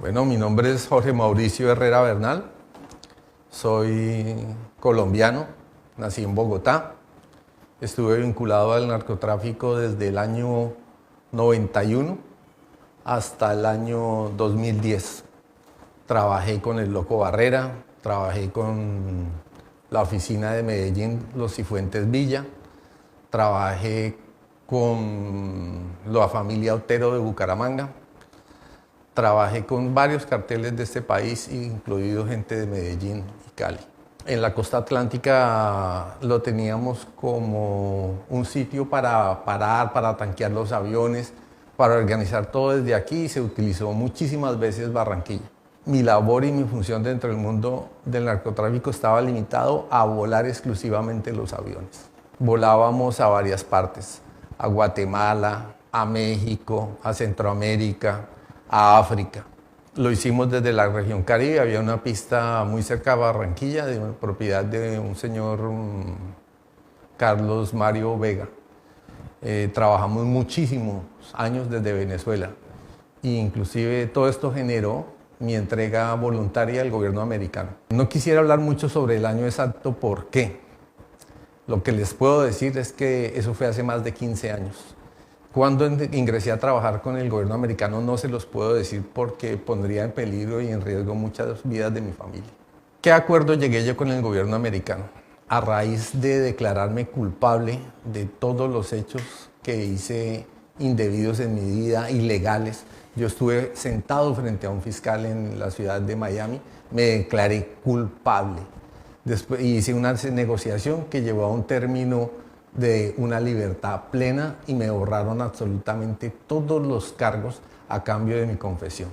Bueno, mi nombre es Jorge Mauricio Herrera Bernal, soy colombiano, nací en Bogotá, estuve vinculado al narcotráfico desde el año 91 hasta el año 2010. Trabajé con el Loco Barrera, trabajé con la oficina de Medellín, Los Cifuentes Villa, trabajé con la familia Otero de Bucaramanga, trabajé con varios carteles de este país, incluido gente de Medellín y Cali. En la costa atlántica lo teníamos como un sitio para parar, para tanquear los aviones, para organizar todo desde aquí, y se utilizó muchísimas veces Barranquilla. Mi labor y mi función dentro del mundo del narcotráfico estaba limitado a volar exclusivamente los aviones. Volábamos a varias partes, a Guatemala, a México, a Centroamérica, a África. Lo hicimos desde la región Caribe, había una pista muy cerca de Barranquilla, de una propiedad de un señor Carlos Mario Vega. Trabajamos muchísimos años desde Venezuela, e inclusive todo esto generó mi entrega voluntaria al gobierno americano. No quisiera hablar mucho sobre el año exacto, ¿por qué? Lo que les puedo decir es que eso fue hace más de 15 años. Cuando ingresé a trabajar con el gobierno americano no se los puedo decir porque pondría en peligro y en riesgo muchas vidas de mi familia. ¿Qué acuerdo llegué yo con el gobierno americano? A raíz de declararme culpable de todos los hechos que hice indebidos en mi vida, ilegales. Yo estuve sentado frente a un fiscal en la ciudad de Miami, me declaré culpable. Después hice una negociación que llevó a un término de una libertad plena y me borraron absolutamente todos los cargos a cambio de mi confesión.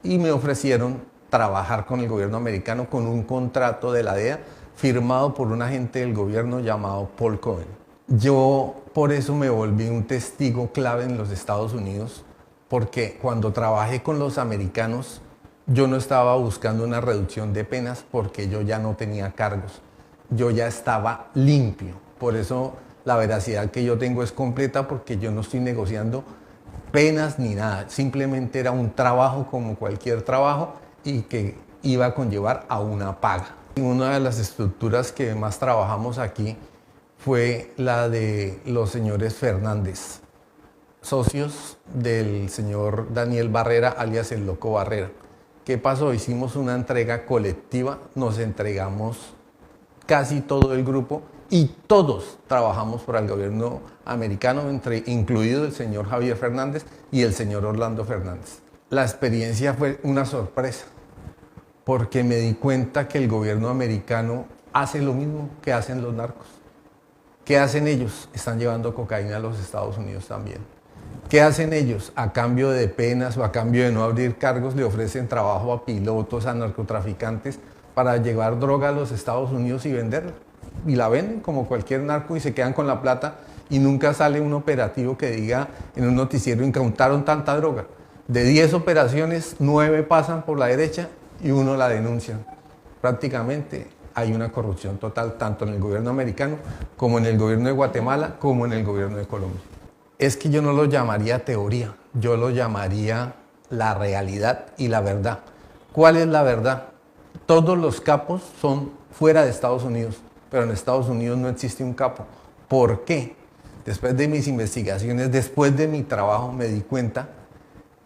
Y me ofrecieron trabajar con el gobierno americano con un contrato de la DEA firmado por un agente del gobierno llamado Paul Cohen. Yo por eso me volví un testigo clave en los Estados Unidos, porque cuando trabajé con los americanos yo no estaba buscando una reducción de penas porque yo ya no tenía cargos, yo ya estaba limpio. Por eso la veracidad que yo tengo es completa, porque yo no estoy negociando penas ni nada, simplemente era un trabajo como cualquier trabajo y que iba a conllevar a una paga. Una de las estructuras que más trabajamos aquí fue la de los señores Fernández, socios del señor Daniel Barrera, alias el Loco Barrera. ¿Qué pasó? Hicimos una entrega colectiva, nos entregamos casi todo el grupo y todos trabajamos para el gobierno americano, incluido el señor Javier Fernández y el señor Orlando Fernández. La experiencia fue una sorpresa, porque me di cuenta que el gobierno americano hace lo mismo que hacen los narcos. ¿Qué hacen ellos? Están llevando cocaína a los Estados Unidos también. ¿Qué hacen ellos? A cambio de penas o a cambio de no abrir cargos, le ofrecen trabajo a pilotos, a narcotraficantes, para llevar droga a los Estados Unidos y venderla. Y la venden como cualquier narco y se quedan con la plata, y nunca sale un operativo que diga en un noticiero: incautaron tanta droga. De 10 operaciones, 9 pasan por la derecha y 1 la denuncian. Prácticamente hay una corrupción total, tanto en el gobierno americano como en el gobierno de Guatemala, como en el gobierno de Colombia. Es que yo no lo llamaría teoría, yo lo llamaría la realidad y la verdad. ¿Cuál es la verdad? Todos los capos son fuera de Estados Unidos, pero en Estados Unidos no existe un capo. ¿Por qué? Después de mis investigaciones, después de mi trabajo, me di cuenta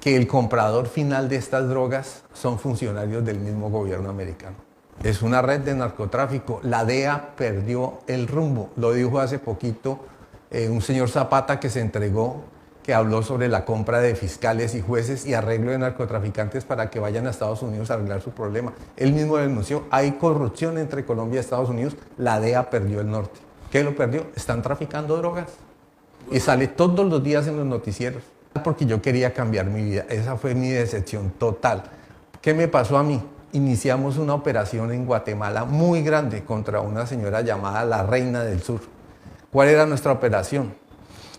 que el comprador final de estas drogas son funcionarios del mismo gobierno americano. Es una red de narcotráfico. La DEA perdió el rumbo. Lo dijo hace poquito un señor Zapata, que se entregó, que habló sobre la compra de fiscales y jueces y arreglo de narcotraficantes para que vayan a Estados Unidos a arreglar su problema. Él mismo denunció: hay corrupción entre Colombia y Estados Unidos, la DEA perdió el norte. ¿Qué lo perdió? Están traficando drogas. Y sale todos los días en los noticieros. Porque yo quería cambiar mi vida, esa fue mi decepción total. ¿Qué me pasó a mí? Iniciamos una operación en Guatemala muy grande contra una señora llamada la Reina del Sur. ¿Cuál era nuestra operación?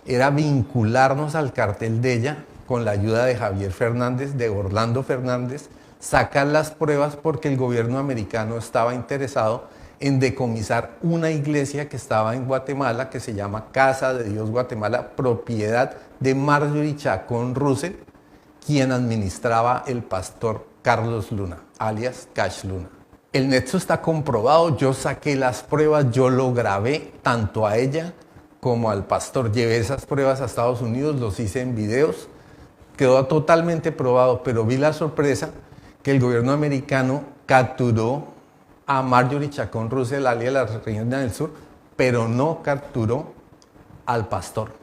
Era vincularnos al cartel de ella con la ayuda de Javier Fernández, de Orlando Fernández, sacar las pruebas, porque el gobierno americano estaba interesado en decomisar una iglesia que estaba en Guatemala, que se llama Casa de Dios Guatemala, propiedad de Marjorie Chacón Russell, quien administraba el pastor Carlos Luna, alias Cash Luna. El nexo está comprobado, yo saqué las pruebas, yo lo grabé tanto a ella como al pastor. Llevé esas pruebas a Estados Unidos, los hice en videos, quedó totalmente probado, pero vi la sorpresa que el gobierno americano capturó a Marjorie Chacón Russell, alias la reina del sur, pero no capturó al pastor.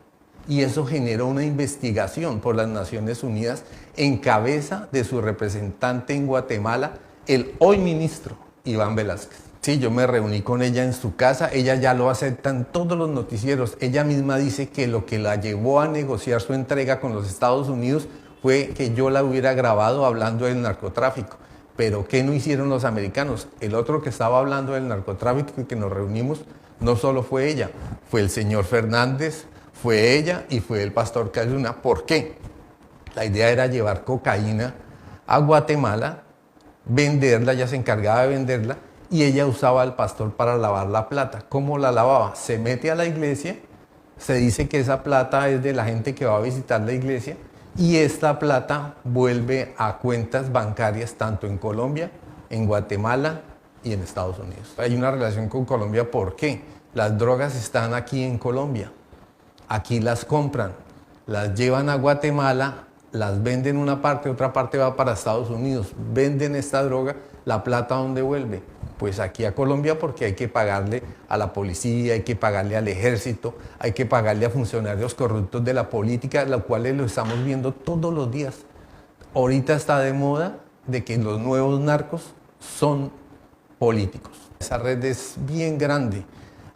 Y eso generó una investigación por las Naciones Unidas en cabeza de su representante en Guatemala, el hoy ministro Iván Velázquez. Sí, yo me reuní con ella en su casa, ella ya lo acepta en todos los noticieros. Ella misma dice que lo que la llevó a negociar su entrega con los Estados Unidos fue que yo la hubiera grabado hablando del narcotráfico. Pero ¿qué no hicieron los americanos? El otro que estaba hablando del narcotráfico y que nos reunimos, no solo fue ella, fue el señor Fernández, fue ella y fue el pastor Cash Luna. ¿Por qué? La idea era llevar cocaína a Guatemala, venderla, ella se encargaba de venderla y ella usaba al pastor para lavar la plata. ¿Cómo la lavaba? Se mete a la iglesia, se dice que esa plata es de la gente que va a visitar la iglesia y esta plata vuelve a cuentas bancarias tanto en Colombia, en Guatemala y en Estados Unidos. Hay una relación con Colombia, ¿por qué? Las drogas están aquí en Colombia, aquí las compran, las llevan a Guatemala, las venden una parte, otra parte va para Estados Unidos, venden esta droga, la plata ¿dónde vuelve? Pues aquí a Colombia, porque hay que pagarle a la policía, hay que pagarle al ejército, hay que pagarle a funcionarios corruptos de la política, los cuales lo estamos viendo todos los días. Ahorita está de moda de que los nuevos narcos son políticos. Esa red es bien grande.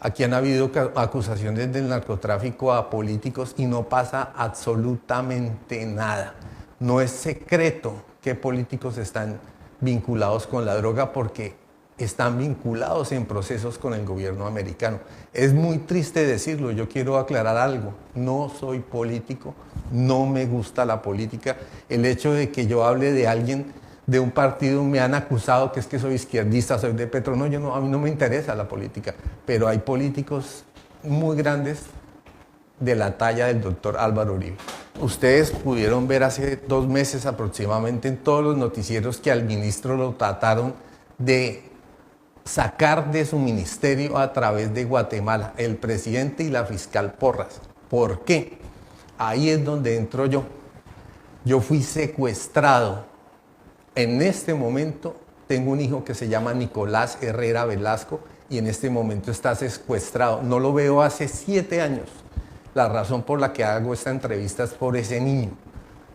Aquí han habido acusaciones del narcotráfico a políticos y no pasa absolutamente nada. No es secreto que políticos están vinculados con la droga porque están vinculados en procesos con el gobierno americano. Es muy triste decirlo, yo quiero aclarar algo. No soy político, no me gusta la política. El hecho de que yo hable de alguien de un partido, me han acusado que es que soy izquierdista, soy de Petro. No, a mí no me interesa la política, pero hay políticos muy grandes de la talla del doctor Álvaro Uribe. Ustedes pudieron ver hace 2 meses aproximadamente en todos los noticieros que al ministro lo trataron de sacar de su ministerio a través de Guatemala, el presidente y la fiscal Porras. ¿Por qué? Ahí es donde entro yo. Yo fui secuestrado. En este momento tengo un hijo que se llama Nicolás Herrera Velasco y en este momento está secuestrado. No lo veo hace 7 años. La razón por la que hago esta entrevista es por ese niño.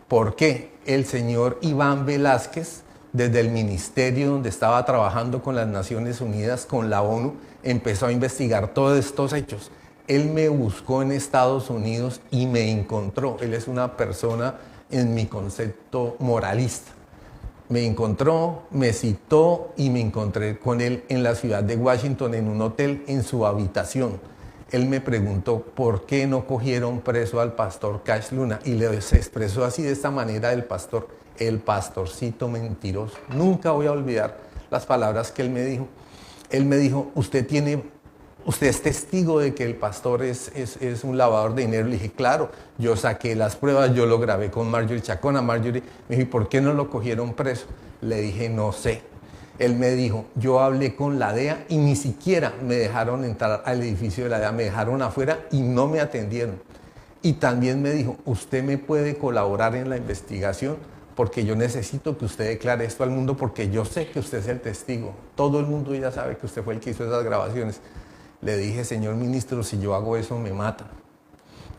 ¿Por qué? El señor Iván Velázquez, desde el ministerio donde estaba trabajando con las Naciones Unidas, con la ONU, empezó a investigar todos estos hechos. Él me buscó en Estados Unidos y me encontró. Él es una persona en mi concepto moralista. Me encontró, me citó y me encontré con él en la ciudad de Washington, en un hotel, en su habitación. Él me preguntó por qué no cogieron preso al pastor Cash Luna y se expresó así de esta manera del pastor, el pastorcito mentiroso. Nunca voy a olvidar las palabras que él me dijo. Él me dijo, usted es testigo de que el pastor es un lavador de dinero. Le dije, claro, yo saqué las pruebas, yo lo grabé con Marjorie Chacón. A Marjorie me dijo, ¿por qué no lo cogieron preso? Le dije, no sé. Él me dijo, yo hablé con la DEA y ni siquiera me dejaron entrar al edificio de la DEA, me dejaron afuera y no me atendieron. Y también me dijo, usted me puede colaborar en la investigación porque yo necesito que usted declare esto al mundo porque yo sé que usted es el testigo. Todo el mundo ya sabe que usted fue el que hizo esas grabaciones. Le dije, señor ministro, si yo hago eso me matan.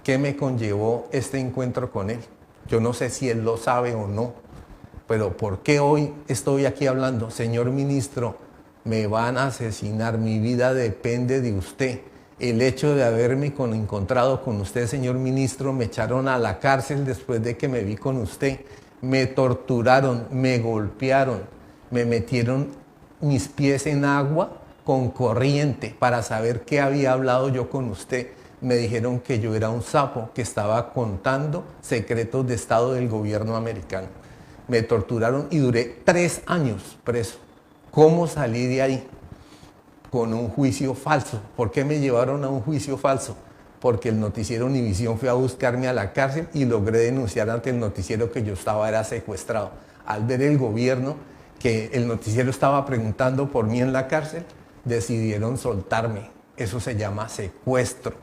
¿Qué me conllevó este encuentro con él? Yo no sé si él lo sabe o no. Pero ¿por qué hoy estoy aquí hablando? Señor ministro, me van a asesinar, mi vida depende de usted. El hecho de haberme encontrado con usted, señor ministro, me echaron a la cárcel después de que me vi con usted. Me torturaron, me golpearon, me metieron mis pies en agua con corriente para saber qué había hablado yo con usted. Me dijeron que yo era un sapo que estaba contando secretos de Estado del gobierno americano. Me torturaron y duré 3 años preso. ¿Cómo salí de ahí? Con un juicio falso. ¿Por qué me llevaron a un juicio falso? porque el noticiero Univisión fue a buscarme a la cárcel y logré denunciar ante el noticiero que yo era secuestrado. Al ver el gobierno que el noticiero estaba preguntando por mí en la cárcel, decidieron soltarme. Eso se llama secuestro.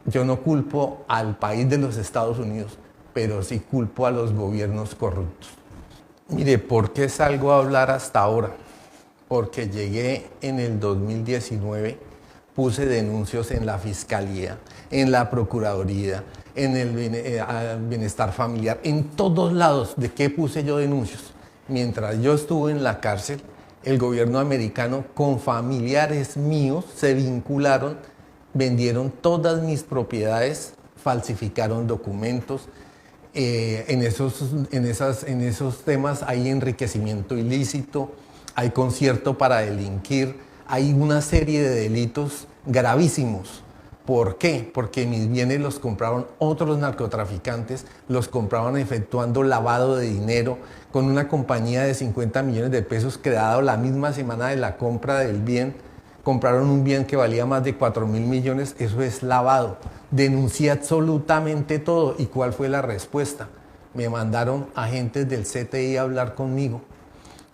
Yo no culpo al país de los Estados Unidos, pero sí culpo a los gobiernos corruptos. Mire, ¿por qué salgo a hablar hasta ahora? Porque llegué en el 2019, puse denuncios en la Fiscalía, en la Procuraduría, en el Bienestar Familiar, en todos lados. ¿De qué puse yo denuncios? Mientras yo estuve en la cárcel, el gobierno americano con familiares míos se vincularon, vendieron todas mis propiedades, falsificaron documentos. En esos temas hay enriquecimiento ilícito, hay concierto para delinquir, hay una serie de delitos gravísimos. ¿Por qué? Porque mis bienes los compraron otros narcotraficantes, los compraban efectuando lavado de dinero con una compañía de 50 millones de pesos creada la misma semana de la compra del bien. Compraron un bien que valía más de 4.000 millones, eso es lavado. Denuncié absolutamente todo. ¿Y cuál fue la respuesta? Me mandaron agentes del CTI a hablar conmigo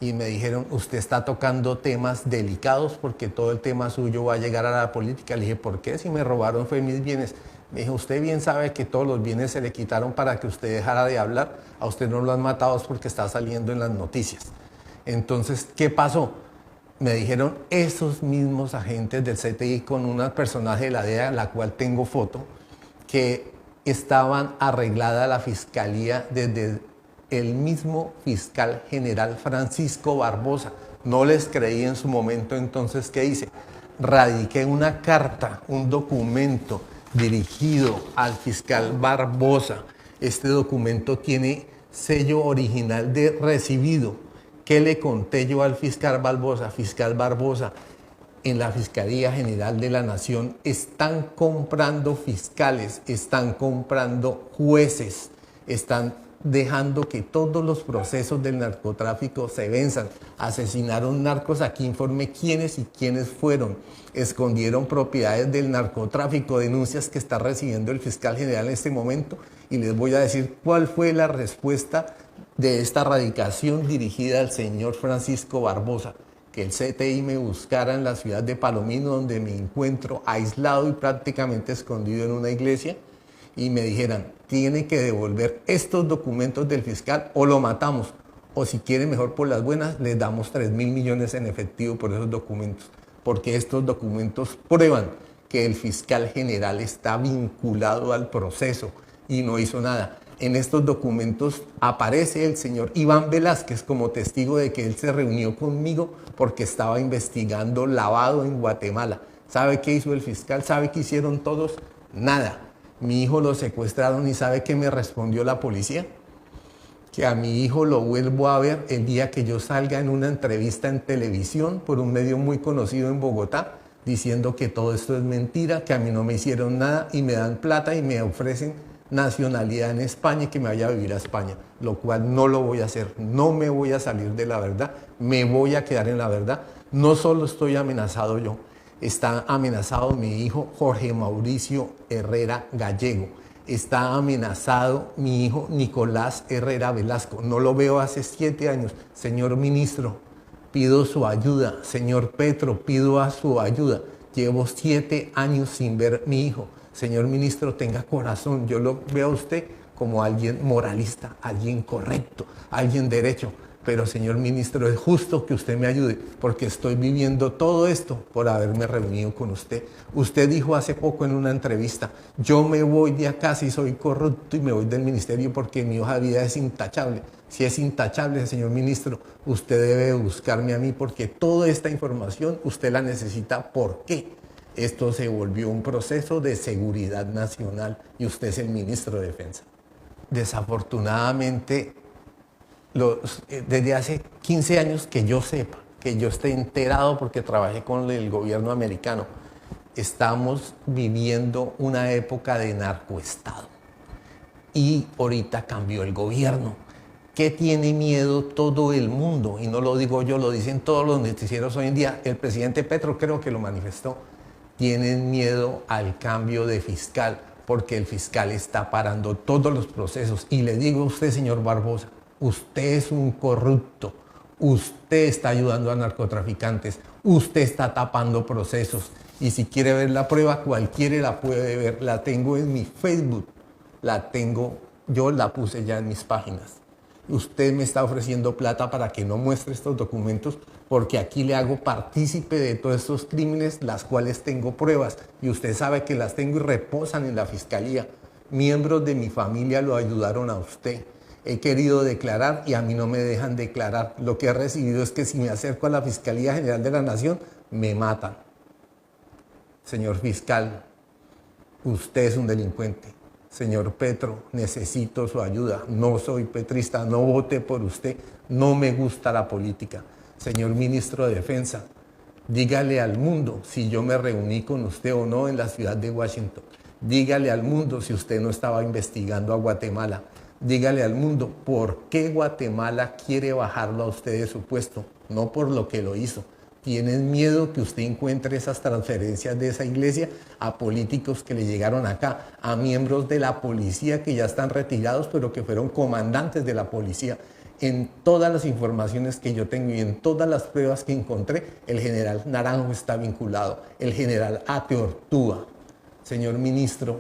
y me dijeron, usted está tocando temas delicados porque todo el tema suyo va a llegar a la política. Le dije, ¿por qué? Si me robaron fue mis bienes. Me dijo, usted bien sabe que todos los bienes se le quitaron para que usted dejara de hablar. A usted no lo han matado porque está saliendo en las noticias. Entonces, ¿qué pasó? Me dijeron esos mismos agentes del CTI con un personaje de la DEA, la cual tengo foto, que estaban arreglada la fiscalía desde el mismo fiscal general Francisco Barbosa. No les creí en su momento, entonces, ¿qué hice? Radiqué una carta, un documento dirigido al fiscal Barbosa. Este documento tiene sello original de recibido. ¿Qué le conté yo al fiscal Barbosa? Fiscal Barbosa, en la Fiscalía General de la Nación están comprando fiscales, están comprando jueces, están dejando que todos los procesos del narcotráfico se venzan. Asesinaron narcos, aquí informe quiénes y quiénes fueron. Escondieron propiedades del narcotráfico, denuncias que está recibiendo el fiscal general en este momento. Y les voy a decir cuál fue la respuesta de esta radicación dirigida al señor Francisco Barbosa. Que el CTI me buscara en la ciudad de Palomino, donde me encuentro aislado y prácticamente escondido en una iglesia, y me dijeran, tiene que devolver estos documentos del fiscal o lo matamos, o si quiere mejor por las buenas, les damos 3.000 millones en efectivo por esos documentos, porque estos documentos prueban que el fiscal general está vinculado al proceso y no hizo nada. En estos documentos aparece el señor Iván Velázquez como testigo de que él se reunió conmigo porque estaba investigando lavado en Guatemala. ¿Sabe qué hizo el fiscal? ¿Sabe qué hicieron todos? Nada. Mi hijo lo secuestraron y ¿sabe qué me respondió la policía? Que a mi hijo lo vuelvo a ver el día que yo salga en una entrevista en televisión por un medio muy conocido en Bogotá, diciendo que todo esto es mentira, que a mí no me hicieron nada y me dan plata y me ofrecen nacionalidad en España y que me vaya a vivir a España, lo cual no lo voy a hacer, no me voy a salir de la verdad, me voy a quedar en la verdad. No solo estoy amenazado yo, está amenazado mi hijo Jorge Mauricio Herrera Gallego, está amenazado mi hijo Nicolás Herrera Velasco, no lo veo hace 7 años. Señor ministro, pido su ayuda. Señor Petro, pido a su ayuda. Llevo 7 años sin ver a mi hijo. Señor ministro, tenga corazón. Yo lo veo a usted como alguien moralista, alguien correcto, alguien derecho. Pero, señor ministro, es justo que usted me ayude porque estoy viviendo todo esto por haberme reunido con usted. Usted dijo hace poco en una entrevista, yo me voy de acá si soy corrupto y me voy del ministerio porque mi hoja de vida es intachable. Si es intachable, señor ministro, usted debe buscarme a mí porque toda esta información usted la necesita. ¿Por qué? Esto se volvió un proceso de seguridad nacional y usted es el ministro de Defensa. Desafortunadamente, desde hace 15 años que yo sepa, que yo esté enterado porque trabajé con el gobierno americano, estamos viviendo una época de narcoestado. Y ahorita cambió el gobierno. ¿Qué tiene miedo todo el mundo? Y no lo digo yo, lo dicen todos los noticieros hoy en día. El presidente Petro creo que lo manifestó. Tienen miedo al cambio de fiscal porque el fiscal está parando todos los procesos. Y le digo a usted, señor Barbosa, usted es un corrupto, usted está ayudando a narcotraficantes, usted está tapando procesos. Y si quiere ver la prueba, cualquiera la puede ver. La tengo en mi Facebook, la tengo, yo la puse ya en mis páginas. Usted me está ofreciendo plata para que no muestre estos documentos porque aquí le hago partícipe de todos estos crímenes, las cuales tengo pruebas y usted sabe que las tengo y reposan en la fiscalía. Miembros de mi familia lo ayudaron a usted. He querido declarar y a mí no me dejan declarar. Lo que he recibido es que si me acerco a la Fiscalía General de la Nación, me matan. Señor fiscal, usted es un delincuente. Señor Petro, necesito su ayuda. No soy petrista, no voté por usted, no me gusta la política. Señor ministro de Defensa, dígale al mundo si yo me reuní con usted o no en la ciudad de Washington. Dígale al mundo si usted no estaba investigando a Guatemala. Dígale al mundo por qué Guatemala quiere bajarlo a usted de su puesto, no por lo que lo hizo. Tienen miedo que usted encuentre esas transferencias de esa iglesia a políticos que le llegaron acá, a miembros de la policía que ya están retirados, pero que fueron comandantes de la policía. En todas las informaciones que yo tengo y en todas las pruebas que encontré, el general Naranjo está vinculado, el general Ate Ortúa. Señor ministro,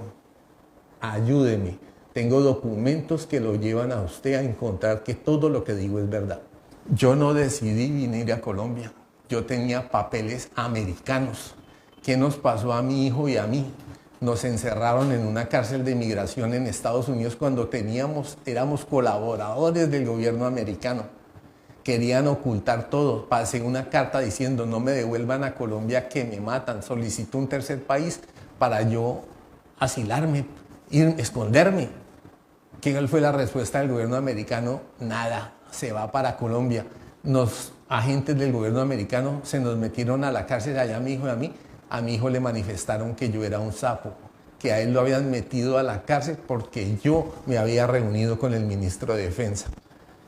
ayúdeme. Tengo documentos que lo llevan a usted a encontrar que todo lo que digo es verdad. Yo no decidí venir a Colombia. Yo tenía papeles americanos. ¿Qué nos pasó a mi hijo y a mí? Nos encerraron en una cárcel de migración en Estados Unidos cuando éramos colaboradores del gobierno americano. Querían ocultar todo. Pasé una carta diciendo no me devuelvan a Colombia que me matan. Solicito un tercer país para yo asilarme, esconderme. ¿Qué fue la respuesta del gobierno americano? Nada, se va para Colombia. Los agentes del gobierno americano se nos metieron a la cárcel allá a mi hijo y a mí. A mi hijo le manifestaron que yo era un sapo, que a él lo habían metido a la cárcel porque yo me había reunido con el ministro de Defensa,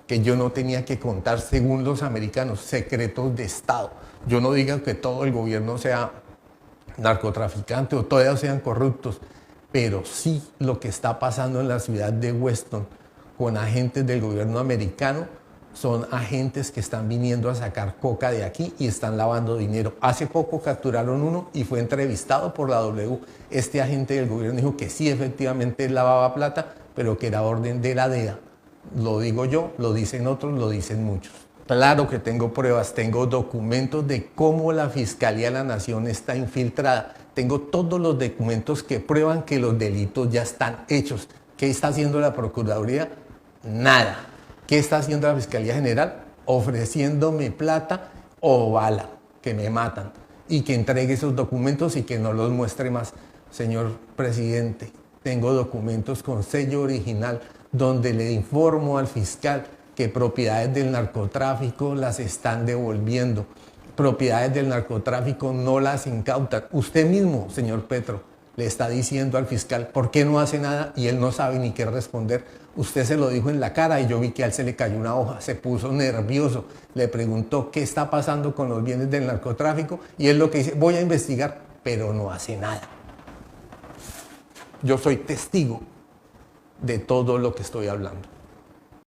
que yo no tenía que contar, según los americanos, secretos de Estado. Yo no digo que todo el gobierno sea narcotraficante o todos sean corruptos, pero sí lo que está pasando en la ciudad de Weston con agentes del gobierno americano. Son agentes que están viniendo a sacar coca de aquí y están lavando dinero. Hace poco capturaron uno y fue entrevistado por la W. Este agente del gobierno dijo que sí, efectivamente lavaba plata, pero que era orden de la DEA. Lo digo yo, lo dicen otros, lo dicen muchos. Claro que tengo pruebas, tengo documentos de cómo la Fiscalía de la Nación está infiltrada. Tengo todos los documentos que prueban que los delitos ya están hechos. ¿Qué está haciendo la Procuraduría? Nada. ¿Qué está haciendo la Fiscalía General? Ofreciéndome plata o bala, que me matan, y que entregue esos documentos y que no los muestre más. Señor presidente, tengo documentos con sello original donde le informo al fiscal que propiedades del narcotráfico las están devolviendo. Propiedades del narcotráfico no las incautan. Usted mismo, señor Petro, le está diciendo al fiscal por qué no hace nada y él no sabe ni qué responder. Usted se lo dijo en la cara y yo vi que a él se le cayó una hoja, se puso nervioso, le preguntó qué está pasando con los bienes del narcotráfico y él lo que dice, voy a investigar, pero no hace nada. Yo soy testigo de todo lo que estoy hablando.